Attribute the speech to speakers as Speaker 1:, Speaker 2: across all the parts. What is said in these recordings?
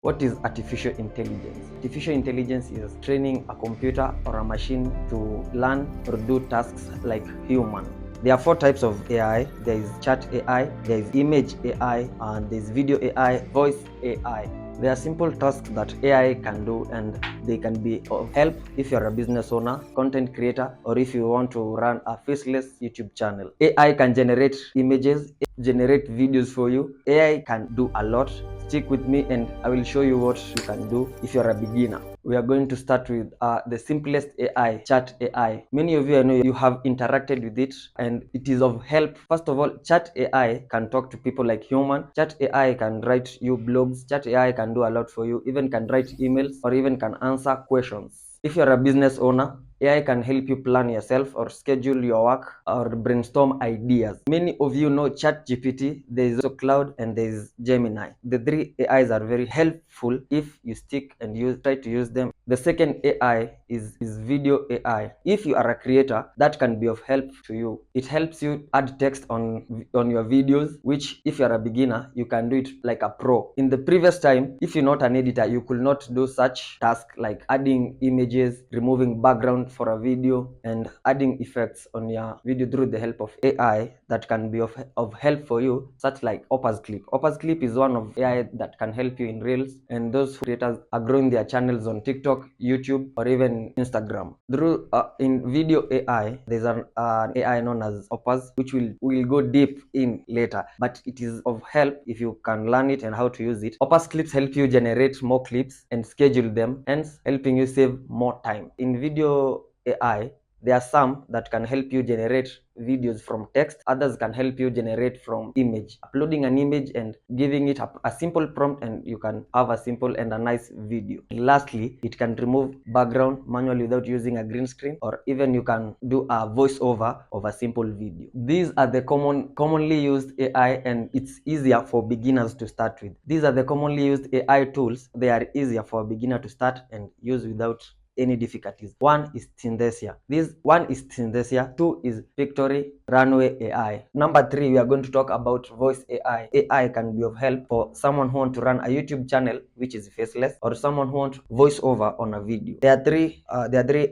Speaker 1: What is artificial intelligence? Artificial intelligence is training a computer or a machine to learn or do tasks like human. There are 4 types of AI. There is chat AI, there is image AI, and there is video AI, voice AI. There are simple tasks that AI can do, and they can be of help if you're a business owner, content creator, or if you want to run a faceless YouTube channel. AI can generate images, generate videos for you. AI can do a lot. Stick with me and I will show you what you can do if you're a beginner. We are going to start with the simplest AI, Chat AI. Many of you, I know you have interacted with it and it is of help. First of all, Chat AI can talk to people like human. Chat AI can write you blogs. Chat AI can do a lot for you, even can write emails or even can answer questions. If you're a business owner, AI can help you plan yourself or schedule your work or brainstorm ideas. Many of you know ChatGPT, there is also Cloud and there is Gemini. The 3 AIs are very helpful if you stick and try to use them. The second AI is video AI. If you are a creator, that can be of help to you. It helps you add text on your videos, which if you are a beginner, you can do it like a pro. In the previous time, if you're not an editor, you could not do such tasks like adding images, removing background for a video, and adding effects on your video through the help of AI that can be of help for you, such like Opus Clip. Opus Clip is one of AI that can help you in Reels, and those creators are growing their channels on TikTok, YouTube, or even Instagram. Through in video AI, there's an AI known as Opus, which will go deep in later, but it is of help if you can learn it and how to use it. Opus Clips help you generate more clips and schedule them, hence helping you save more time. In video AI, there are some that can help you generate videos from text. Others can help you generate from image. Uploading an image and giving it a simple prompt and you can have a simple and a nice video. Lastly, it can remove background manually without using a green screen, or even you can do a voiceover of a simple video. These are the commonly used AI, and it's easier for beginners to start with. These are the commonly used AI tools. They are easier for a beginner to start and use without any difficulties. One is Synthesia. One is Synthesia. 2 is Victory Runway AI. Number 3, we are going to talk about voice AI. AI can be of help for someone who wants to run a YouTube channel which is faceless, or someone who wants voiceover on a video. There are three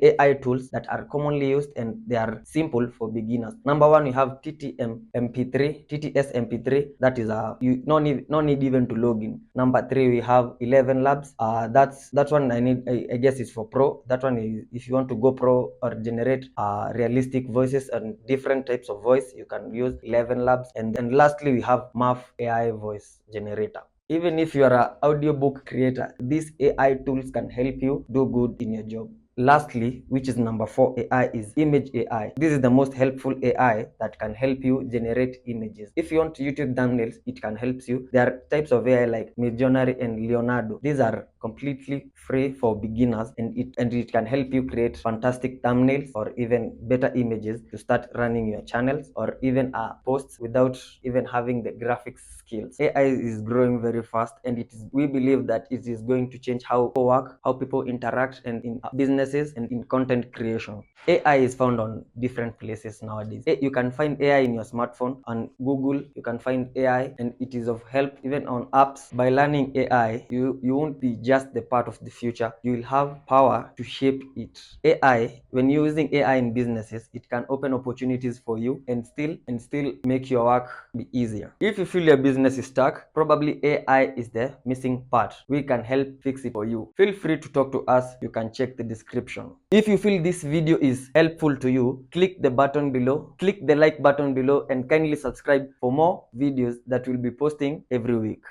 Speaker 1: AI tools that are commonly used and they are simple for beginners. Number 1, we have TTS MP3. That is you no need even to log in. Number 3, we have 11 Labs. That's one I guess is for pro. That one is if you want to go pro or generate realistic voices and different types of voice, you can use 11 Labs. And then lastly, we have MAF AI voice generator. Even if you are an audiobook creator, these AI tools can help you do good in your job. Lastly, which is number 4 AI, is image AI. This is the most helpful AI that can help you generate images. If you want YouTube thumbnails, it can help you. There are types of AI like Midjourney and Leonardo. These are completely free for beginners, and it can help you create fantastic thumbnails or even better images to start running your channels or even posts without even having the graphics skills. AI is growing very fast, and we believe that it is going to change how people work, how people interact, and in businesses and in content creation. AI is found on different places nowadays. You can find AI in your smartphone. On Google, you can find AI, and it is of help even on apps. By learning AI, you won't be just the part of the future. You will have power to shape it. AI, when you're using AI in businesses, it can open opportunities for you and still make your work be easier. If you feel your business is stuck, probably AI is the missing part. We can help fix it for you. Feel free to talk to us. You can check the description. If you feel this video is helpful to you, click the button below, click the like button below, and kindly subscribe for more videos that we'll be posting every week.